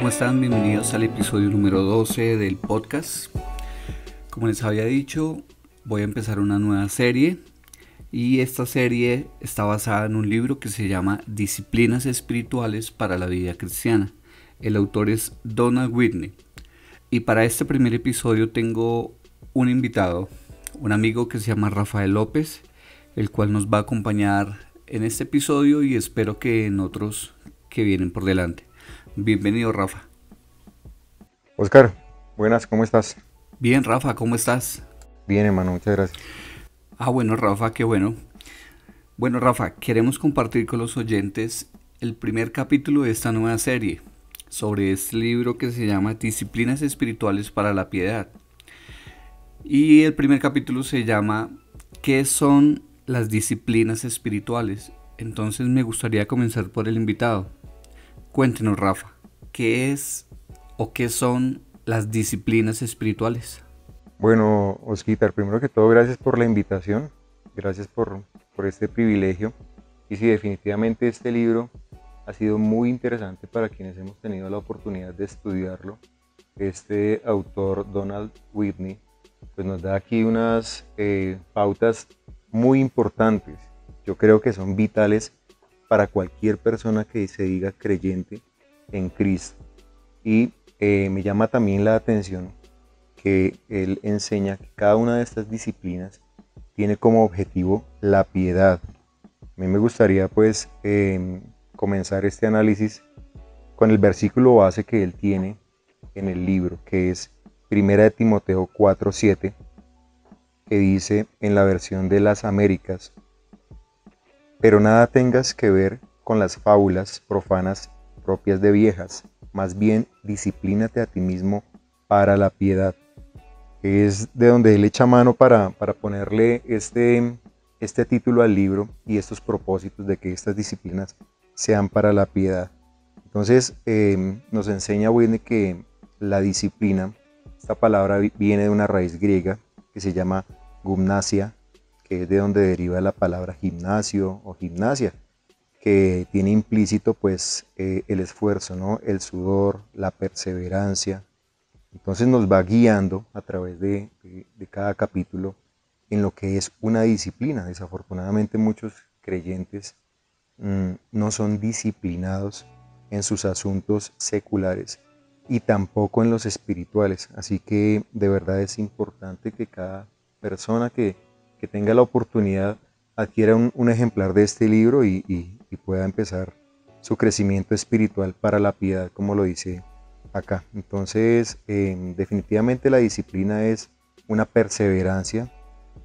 ¿cómo están? Bienvenidos al episodio número 12 del podcast. Como les había dicho, voy a empezar una nueva serie y esta serie está basada en un libro que se llama Disciplinas Espirituales para la Vida Cristiana. El autor es Donald Whitney. Y para este primer episodio tengo un invitado, un amigo que se llama Rafael López, el cual nos va a acompañar en este episodio y espero que en otros que vienen por delante. Bienvenido, Rafa. Oscar, buenas, ¿cómo estás? Bien, Rafa, ¿cómo estás? Bien, hermano, muchas gracias. Bueno, Rafa, qué bueno. Bueno, Rafa, queremos compartir con los oyentes el primer capítulo de esta nueva serie sobre este libro que se llama Disciplinas Espirituales para la Piedad. Y el primer capítulo se llama ¿Qué son las disciplinas espirituales? Entonces me gustaría comenzar por el invitado. Cuéntenos, Rafa, ¿qué es o qué son las disciplinas espirituales? Bueno, Osquitar, primero que todo, gracias por la invitación, gracias por este privilegio. Y sí, definitivamente este libro ha sido muy interesante para quienes hemos tenido la oportunidad de estudiarlo. Este autor, Donald Whitney, pues nos da aquí unas pautas muy importantes. Yo creo que son vitales para cualquier persona que se diga creyente en Cristo. Y me llama también la atención que él enseña que cada una de estas disciplinas tiene como objetivo la piedad. A mí me gustaría pues comenzar este análisis con el versículo base que él tiene en el libro, que es 1 Timoteo 4:7, que dice en la versión de las Américas: pero nada tengas que ver con las fábulas profanas propias de viejas, más bien disciplínate a ti mismo para la piedad. Es de donde él echa mano para ponerle este título al libro y estos propósitos de que estas disciplinas sean para la piedad. Entonces nos enseña Whitney que la disciplina, esta palabra viene de una raíz griega que se llama gumnasia, que es de donde deriva la palabra gimnasio o gimnasia, que tiene implícito pues el esfuerzo, ¿no? El sudor, la perseverancia. Entonces nos va guiando a través de cada capítulo en lo que es una disciplina. Desafortunadamente muchos creyentes no son disciplinados en sus asuntos seculares y tampoco en los espirituales. Así que de verdad es importante que cada persona que tenga la oportunidad adquiera un ejemplar de este libro y pueda empezar su crecimiento espiritual para la piedad, como lo dice acá. Entonces, definitivamente la disciplina es una perseverancia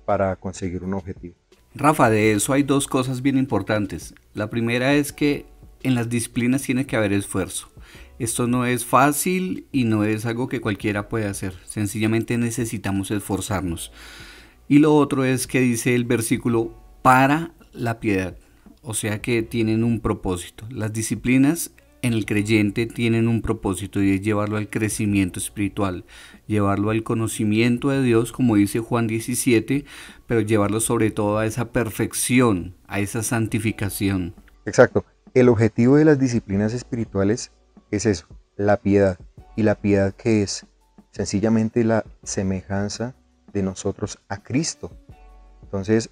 para conseguir un objetivo. Rafa, de eso hay dos cosas bien importantes. La primera es que en las disciplinas tiene que haber esfuerzo. Esto no es fácil y no es algo que cualquiera puede hacer. Sencillamente necesitamos esforzarnos. Y lo otro es que dice el versículo para la piedad. O sea que tienen un propósito. Las disciplinas en el creyente tienen un propósito y es llevarlo al crecimiento espiritual, llevarlo al conocimiento de Dios, como dice Juan 17, pero llevarlo sobre todo a esa perfección, a esa santificación. Exacto. El objetivo de las disciplinas espirituales es eso, la piedad. ¿Y la piedad qué es? Sencillamente la semejanza de nosotros a Cristo. Entonces,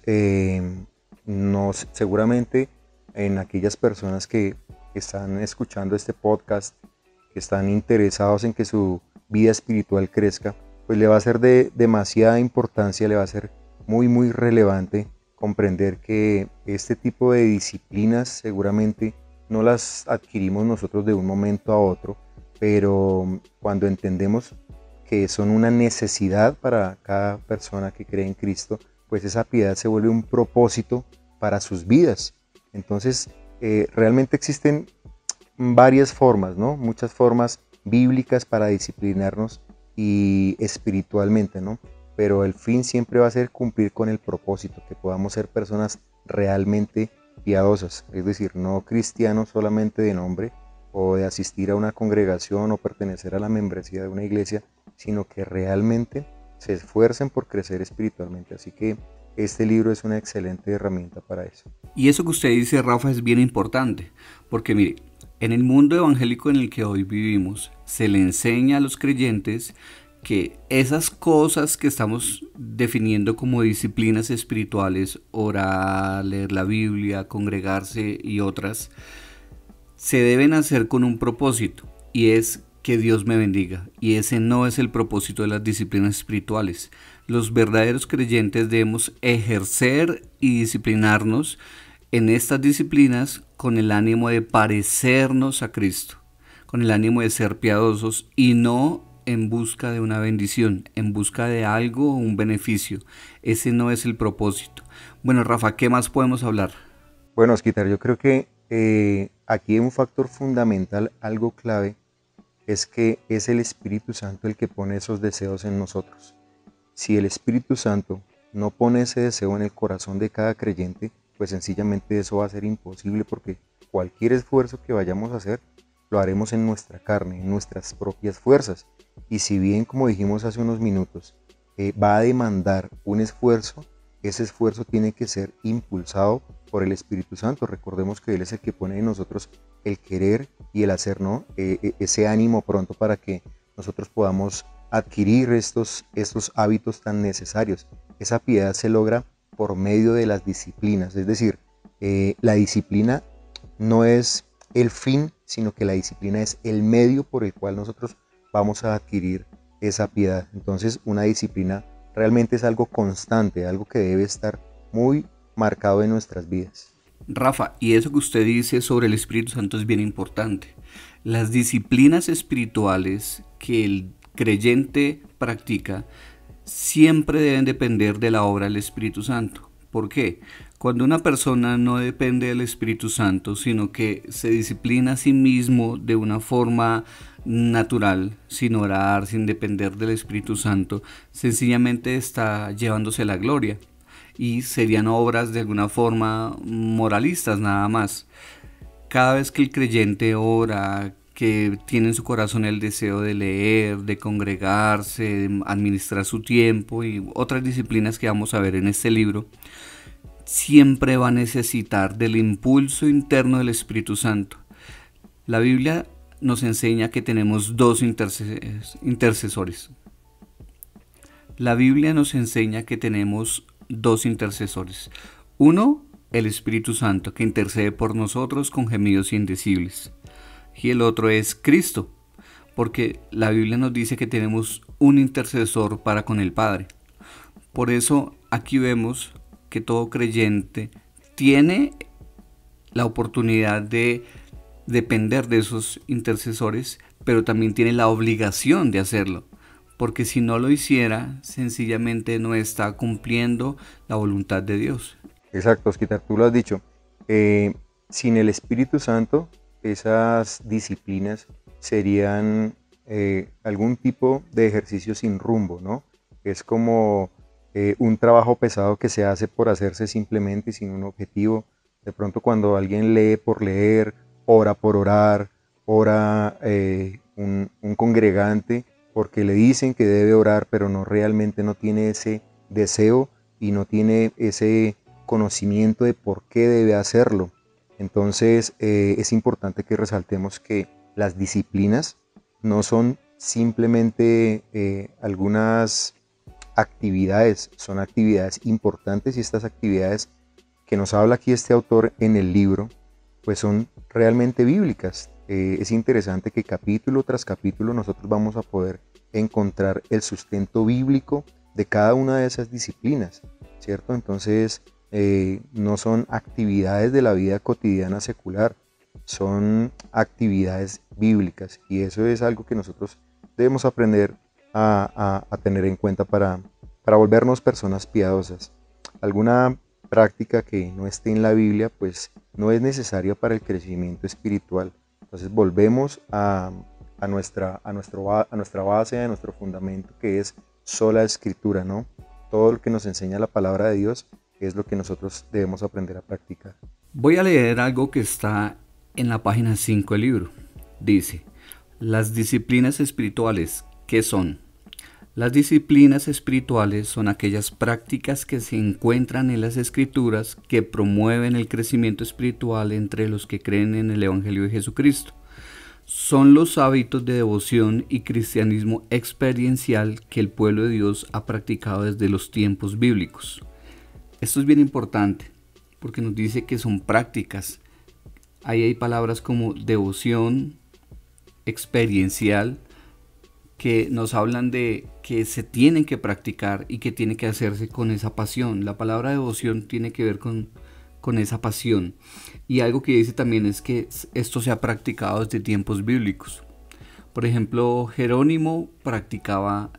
seguramente en aquellas personas que están escuchando este podcast, que están interesados en que su vida espiritual crezca, pues le va a ser de demasiada importancia, le va a ser muy, muy relevante comprender que este tipo de disciplinas seguramente no las adquirimos nosotros de un momento a otro, pero cuando entendemos que son una necesidad para cada persona que cree en Cristo, pues esa piedad se vuelve un propósito para sus vidas. Entonces, realmente existen varias formas, ¿no? Muchas formas bíblicas para disciplinarnos y espiritualmente, ¿no? Pero el fin siempre va a ser cumplir con el propósito, que podamos ser personas realmente piadosas, es decir, no cristianos solamente de nombre o de asistir a una congregación o pertenecer a la membresía de una iglesia, sino que realmente se esfuercen por crecer espiritualmente. Así que este libro es una excelente herramienta para eso. Y eso que usted dice, Rafa, es bien importante, porque mire, En el mundo evangélico en el que hoy vivimos, se le enseña a los creyentes que esas cosas que estamos definiendo como disciplinas espirituales, orar, leer la Biblia, congregarse y otras, se deben hacer con un propósito, y es que Dios me bendiga. Y ese no es el propósito de las disciplinas espirituales. Los verdaderos creyentes debemos ejercer y disciplinarnos en estas disciplinas con el ánimo de parecernos a Cristo, con el ánimo de ser piadosos y no en busca de una bendición, en busca de algo o un beneficio. Ese no es el propósito. Bueno, Rafa, ¿qué más podemos hablar? Bueno, Osquitar, yo creo que aquí un factor fundamental, algo clave, es que es el Espíritu Santo el que pone esos deseos en nosotros. Si el Espíritu Santo no pone ese deseo en el corazón de cada creyente, pues sencillamente eso va a ser imposible, porque cualquier esfuerzo que vayamos a hacer lo haremos en nuestra carne, en nuestras propias fuerzas. Y si bien, como dijimos hace unos minutos, va a demandar un esfuerzo, ese esfuerzo tiene que ser impulsado por el Espíritu Santo. Recordemos que Él es el que pone en nosotros el querer y el hacer, ¿no? Ese ánimo pronto para que nosotros podamos adquirir estos hábitos tan necesarios. Esa piedad se logra por medio de las disciplinas, es decir, la disciplina no es el fin, sino que la disciplina es el medio por el cual nosotros vamos a adquirir esa piedad. Entonces, una disciplina realmente es algo constante, algo que debe estar muy marcado en nuestras vidas. Rafa, y eso que usted dice sobre el Espíritu Santo es bien importante. Las disciplinas espirituales que el creyente practica siempre deben depender de la obra del Espíritu Santo. ¿Por qué? Cuando una persona no depende del Espíritu Santo, sino que se disciplina a sí mismo de una forma natural, sin orar, sin depender del Espíritu Santo, sencillamente está llevándose la gloria y serían obras de alguna forma moralistas nada más. Cada vez que el creyente ora, que tiene en su corazón el deseo de leer, de congregarse, de administrar su tiempo y otras disciplinas que vamos a ver en este libro, siempre va a necesitar del impulso interno del Espíritu Santo. La Biblia nos enseña que tenemos dos intercesores. La Biblia nos enseña que tenemos dos intercesores. Uno, el Espíritu Santo, que intercede por nosotros con gemidos indecibles. Y el otro es Cristo, porque la Biblia nos dice que tenemos un intercesor para con el Padre. Por eso aquí vemos que todo creyente tiene la oportunidad de depender de esos intercesores, pero también tiene la obligación de hacerlo, porque si no lo hiciera, sencillamente no está cumpliendo la voluntad de Dios. Exacto, Osquitar, tú lo has dicho. Sin el Espíritu Santo, esas disciplinas serían algún tipo de ejercicio sin rumbo, ¿no? Es como un trabajo pesado que se hace por hacerse simplemente sin un objetivo. De pronto cuando alguien lee por leer, ora por orar, ora un congregante porque le dicen que debe orar, pero no realmente no tiene ese deseo y no tiene ese conocimiento de por qué debe hacerlo. Entonces es importante que resaltemos que las disciplinas no son simplemente algunas actividades, son actividades importantes, y estas actividades que nos habla aquí este autor en el libro, pues son realmente bíblicas. Es interesante que capítulo tras capítulo nosotros vamos a poder encontrar el sustento bíblico de cada una de esas disciplinas, ¿cierto? Entonces no son actividades de la vida cotidiana secular, son actividades bíblicas, y eso es algo que nosotros debemos aprender a tener en cuenta para volvernos personas piadosas. Alguna práctica que no esté en la Biblia pues no es necesaria para el crecimiento espiritual. Entonces volvemos a nuestra base, a nuestro fundamento, que es sola escritura, ¿no? Todo lo que nos enseña la palabra de Dios es lo que nosotros debemos aprender a practicar. Voy a leer algo que está en la página 5 del libro. Dice: las disciplinas espirituales, ¿qué son? Las disciplinas espirituales son aquellas prácticas que se encuentran en las Escrituras que promueven el crecimiento espiritual entre los que creen en el Evangelio de Jesucristo. Son los hábitos de devoción y cristianismo experiencial que el pueblo de Dios ha practicado desde los tiempos bíblicos. Esto es bien importante porque nos dice que son prácticas. Ahí hay palabras como devoción experiencial que nos hablan de que se tienen que practicar y que tiene que hacerse con esa pasión. La palabra devoción tiene que ver con esa pasión. Y algo que dice también es que esto se ha practicado desde tiempos bíblicos. Por ejemplo, Jerónimo practicaba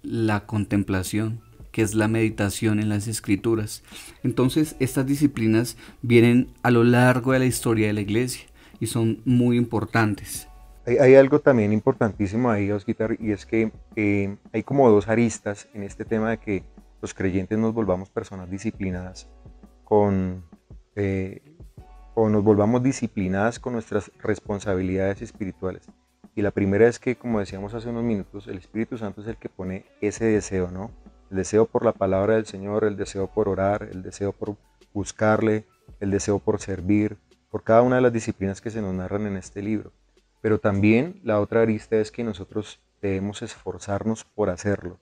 la contemplación, que es la meditación en las Escrituras. Entonces, estas disciplinas vienen a lo largo de la historia de la iglesia y son muy importantes. Hay algo también importantísimo ahí, Osquitar, y es que hay como dos aristas en este tema de que los creyentes nos volvamos personas disciplinadas o nos volvamos disciplinadas con nuestras responsabilidades espirituales. Y la primera es que, como decíamos hace unos minutos, el Espíritu Santo es el que pone ese deseo, ¿no? El deseo por la palabra del Señor, el deseo por orar, el deseo por buscarle, el deseo por servir, por cada una de las disciplinas que se nos narran en este libro. Pero también la otra arista es que nosotros debemos esforzarnos por hacerlo.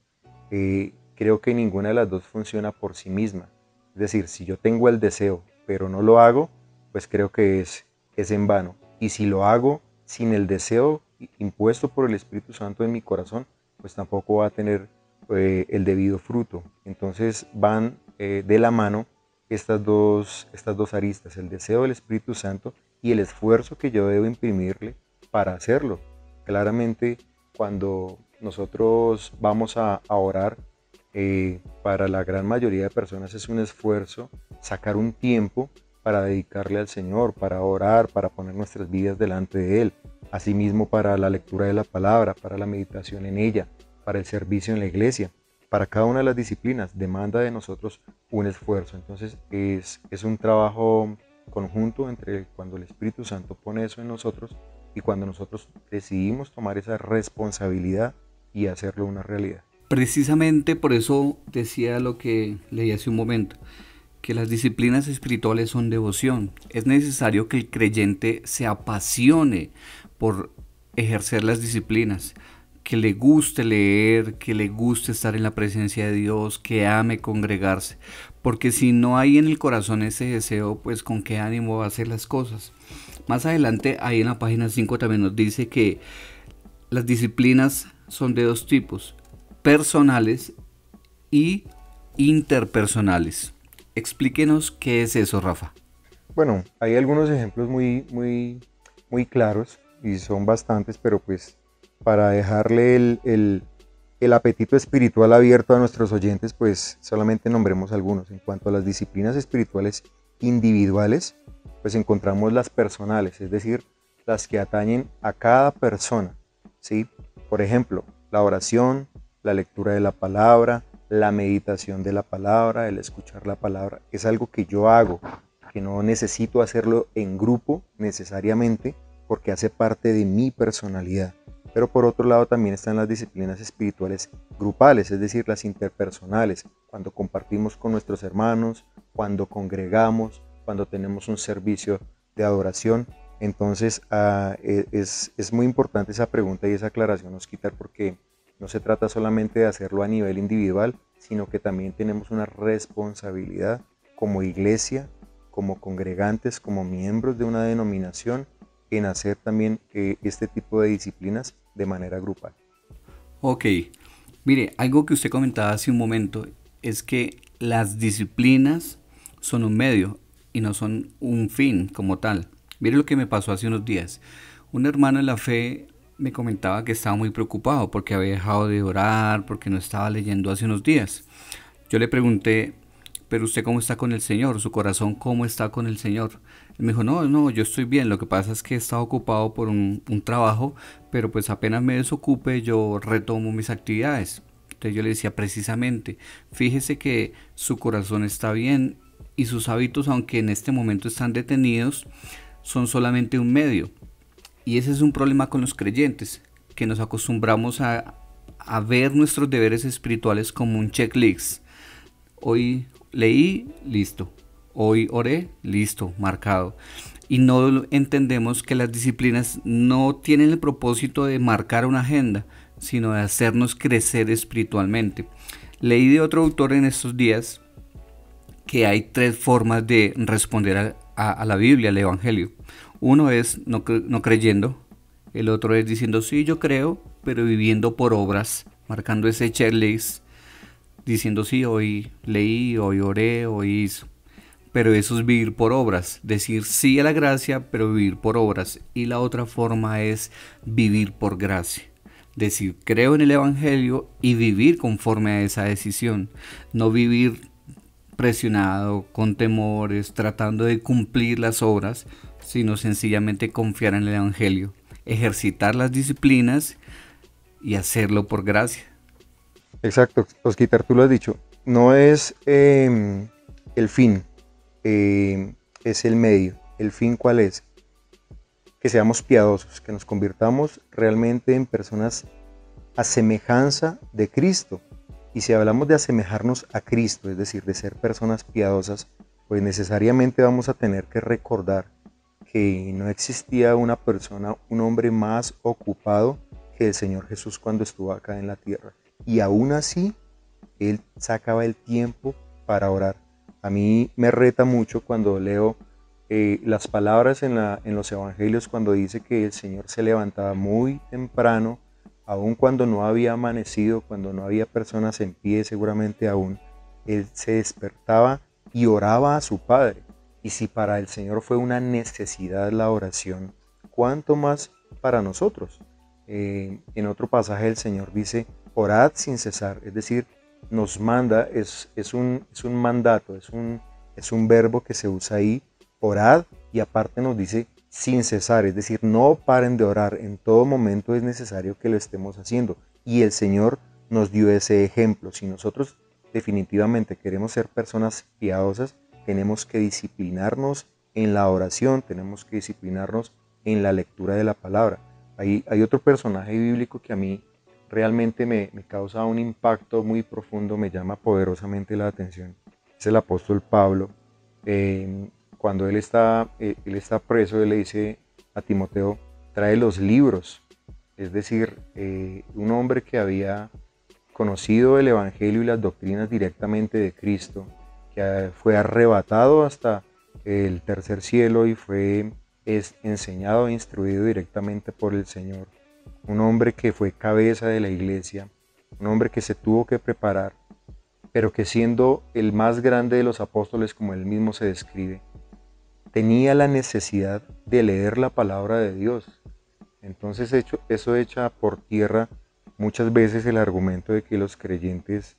Creo que ninguna de las dos funciona por sí misma. Es decir, si yo tengo el deseo, pero no lo hago, pues creo que es en vano. Y si lo hago sin el deseo impuesto por el Espíritu Santo en mi corazón, pues tampoco va a tener el debido fruto. Entonces van de la mano estas dos aristas, el deseo del Espíritu Santo y el esfuerzo que yo debo imprimirle para hacerlo. Claramente, cuando nosotros vamos a orar, para la gran mayoría de personas es un esfuerzo sacar un tiempo para dedicarle al Señor, para orar, para poner nuestras vidas delante de Él. Asimismo, para la lectura de la palabra, para la meditación en ella, para el servicio en la iglesia. Para cada una de las disciplinas demanda de nosotros un esfuerzo. Entonces es un trabajo conjunto entre cuando el Espíritu Santo pone eso en nosotros y cuando nosotros decidimos tomar esa responsabilidad y hacerlo una realidad. Precisamente por eso decía lo que leí hace un momento, que las disciplinas espirituales son devoción. Es necesario que el creyente se apasione por ejercer las disciplinas, que le guste leer, que le guste estar en la presencia de Dios, que ame congregarse, porque si no hay en el corazón ese deseo, pues con qué ánimo va a hacer las cosas. Más adelante, ahí en la página 5 también nos dice que las disciplinas son de dos tipos, personales y interpersonales. Explíquenos qué es eso, Rafa. Bueno, hay algunos ejemplos muy claros y son bastantes, pero pues para dejarle el apetito espiritual abierto a nuestros oyentes, pues solamente nombremos algunos. En cuanto a las disciplinas espirituales individuales, pues encontramos las personales, es decir, las que atañen a cada persona, ¿sí? Por ejemplo, la oración, la lectura de la palabra, la meditación de la palabra, el escuchar la palabra, es algo que yo hago, que no necesito hacerlo en grupo necesariamente, porque hace parte de mi personalidad. Pero por otro lado también están las disciplinas espirituales grupales, es decir, las interpersonales, cuando compartimos con nuestros hermanos, cuando congregamos, cuando tenemos un servicio de adoración. Entonces es muy importante esa pregunta y esa aclaración, Osquitar, porque no se trata solamente de hacerlo a nivel individual, sino que también tenemos una responsabilidad como iglesia, como congregantes, como miembros de una denominación, en hacer también este tipo de disciplinas de manera grupal. Ok, mire, algo que usted comentaba hace un momento es que las disciplinas son un medio y no son un fin como tal. Mire lo que me pasó hace unos días. Un hermano en la fe me comentaba que estaba muy preocupado porque había dejado de orar, porque no estaba leyendo hace unos días. Yo le pregunté, pero usted cómo está con el Señor, su corazón cómo está con el Señor. Él me dijo, no, yo estoy bien, lo que pasa es que he estado ocupado por un trabajo, pero pues apenas me desocupe yo retomo mis actividades. Entonces yo le decía precisamente, fíjese que su corazón está bien y sus hábitos, aunque en este momento están detenidos, son solamente un medio. Y ese es un problema con los creyentes, que nos acostumbramos a a ver nuestros deberes espirituales como un checklist. Hoy leí, listo. Hoy oré, listo, marcado. Y no entendemos que las disciplinas no tienen el propósito de marcar una agenda, sino de hacernos crecer espiritualmente. Leí de otro autor en estos días que hay tres formas de responder a la Biblia, al Evangelio. Uno es no creyendo, el otro es diciendo sí, yo creo, pero viviendo por obras, marcando ese checklist, diciendo sí, hoy leí, hoy oré, hoy hizo. Pero eso es vivir por obras, decir sí a la gracia, pero vivir por obras. Y la otra forma es vivir por gracia, decir creo en el Evangelio y vivir conforme a esa decisión, no vivir presionado, con temores, tratando de cumplir las obras, sino sencillamente confiar en el Evangelio, ejercitar las disciplinas y hacerlo por gracia. Exacto, Osquitar, tú lo has dicho, no es el fin, es el medio. ¿El fin cuál es? Que seamos piadosos, que nos convirtamos realmente en personas a semejanza de Cristo. Y si hablamos de asemejarnos a Cristo, es decir, de ser personas piadosas, pues necesariamente vamos a tener que recordar que no existía una persona, un hombre más ocupado que el Señor Jesús cuando estuvo acá en la tierra. Y aún así, Él sacaba el tiempo para orar. A mí me reta mucho cuando leo las palabras en los evangelios, cuando dice que el Señor se levantaba muy temprano, aun cuando no había amanecido, cuando no había personas en pie seguramente aún, Él se despertaba y oraba a su Padre. Y si para el Señor fue una necesidad la oración, ¿cuánto más para nosotros? En otro pasaje el Señor dice, orad sin cesar, es decir, nos manda, es un mandato, es un verbo que se usa ahí, orad, y aparte nos dice sin cesar, es decir, no paren de orar, en todo momento es necesario que lo estemos haciendo. Y el Señor nos dio ese ejemplo. Si nosotros definitivamente queremos ser personas piadosas, tenemos que disciplinarnos en la oración, tenemos que disciplinarnos en la lectura de la palabra. Hay otro personaje bíblico que a mí realmente me causa un impacto muy profundo, me llama poderosamente la atención. Es el apóstol Pablo. Cuando él está preso, él le dice a Timoteo, trae los libros. Es decir, un hombre que había conocido el Evangelio y las doctrinas directamente de Cristo, que fue arrebatado hasta el tercer cielo y fue enseñado e instruido directamente por el Señor. Un hombre que fue cabeza de la iglesia, un hombre que se tuvo que preparar, pero que siendo el más grande de los apóstoles, como él mismo se describe, tenía la necesidad de leer la palabra de Dios. Entonces eso echa por tierra muchas veces el argumento de que los creyentes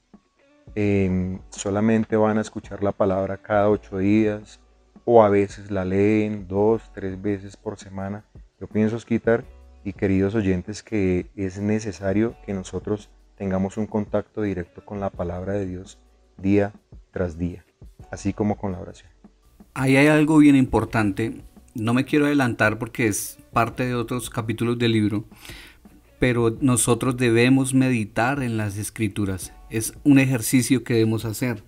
solamente van a escuchar la palabra cada 8 días o a veces la leen 2, 3 veces por semana. Yo pienso, Osquitar y queridos oyentes, que es necesario que nosotros tengamos un contacto directo con la palabra de Dios día tras día, así como con la oración. Ahí hay algo bien importante, no me quiero adelantar porque es parte de otros capítulos del libro, pero nosotros debemos meditar en las escrituras, es un ejercicio que debemos hacer.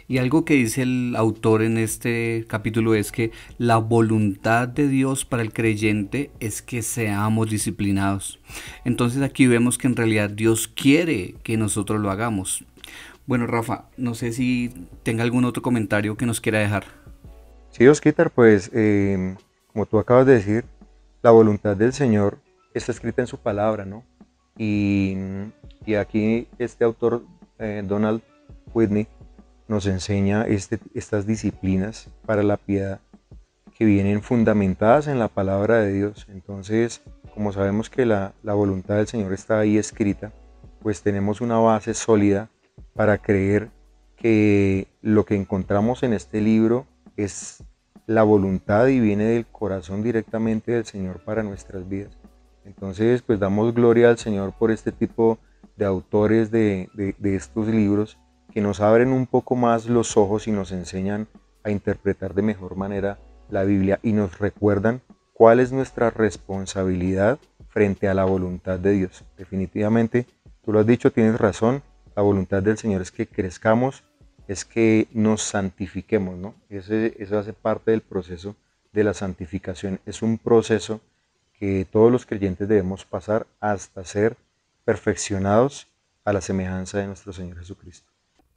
Y algo que dice el autor en este capítulo es que la voluntad de Dios para el creyente es que seamos disciplinados. Entonces aquí vemos que en realidad Dios quiere que nosotros lo hagamos. Bueno, Rafa, no sé si tenga algún otro comentario que nos quiera dejar. Sí, Osquitar, pues como tú acabas de decir, la voluntad del Señor está escrita en su palabra, ¿no? Y aquí este autor, Donald Whitney, nos enseña estas disciplinas para la piedad que vienen fundamentadas en la palabra de Dios. Entonces, como sabemos que la voluntad del Señor está ahí escrita, pues tenemos una base sólida para creer que lo que encontramos en este libro es la voluntad y viene del corazón directamente del Señor para nuestras vidas. Entonces, pues damos gloria al Señor por este tipo de autores de estos libros que nos abren un poco más los ojos y nos enseñan a interpretar de mejor manera la Biblia y nos recuerdan cuál es nuestra responsabilidad frente a la voluntad de Dios. Definitivamente Tú lo has dicho, tienes razón. La voluntad del Señor es que crezcamos, es que nos santifiquemos, ¿no? Eso hace parte del proceso de la santificación. Es un proceso que todos los creyentes debemos pasar hasta ser perfeccionados a la semejanza de nuestro Señor Jesucristo.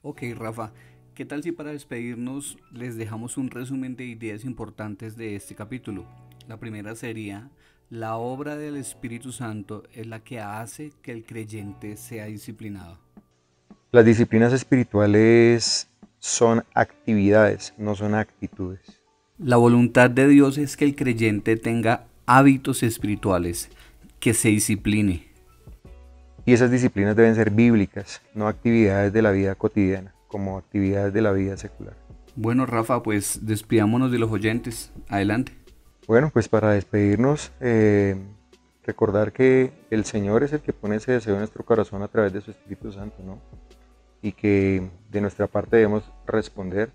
Ok, Rafa, ¿qué tal si para despedirnos les dejamos un resumen de ideas importantes de este capítulo? La primera sería: la obra del Espíritu Santo es la que hace que el creyente sea disciplinado. Las disciplinas espirituales son actividades, no son actitudes. La voluntad de Dios es que el creyente tenga hábitos espirituales, que se discipline. Y esas disciplinas deben ser bíblicas, no actividades de la vida cotidiana, como actividades de la vida secular. Bueno, Rafa, pues despidámonos de los oyentes. Adelante. Bueno, pues para despedirnos, recordar que el Señor es el que pone ese deseo en nuestro corazón a través de su Espíritu Santo, ¿no? Y que de nuestra parte debemos responder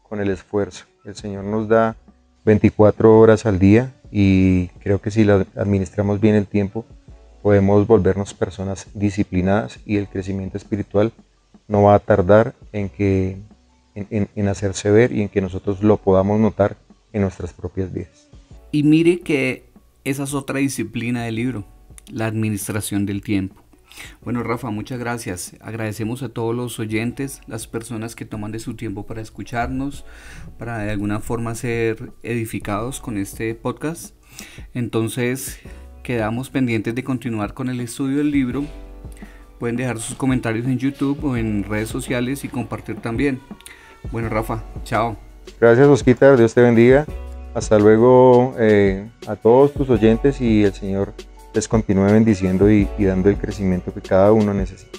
con el esfuerzo. El Señor nos da 24 horas al día y creo que si la administramos bien el tiempo, podemos volvernos personas disciplinadas y el crecimiento espiritual no va a tardar en hacerse ver y en que nosotros lo podamos notar en nuestras propias vidas. Y mire que esa es otra disciplina del libro, la administración del tiempo. Bueno, Rafa, muchas gracias. Agradecemos a todos los oyentes, las personas que toman de su tiempo para escucharnos, para de alguna forma ser edificados con este podcast. Entonces, quedamos pendientes de continuar con el estudio del libro. Pueden dejar sus comentarios en YouTube o en redes sociales y compartir también. Bueno, Rafa, chao. Gracias, Osquitar, Dios te bendiga. Hasta luego a todos tus oyentes y el Señor les continúe bendiciendo y dando el crecimiento que cada uno necesita.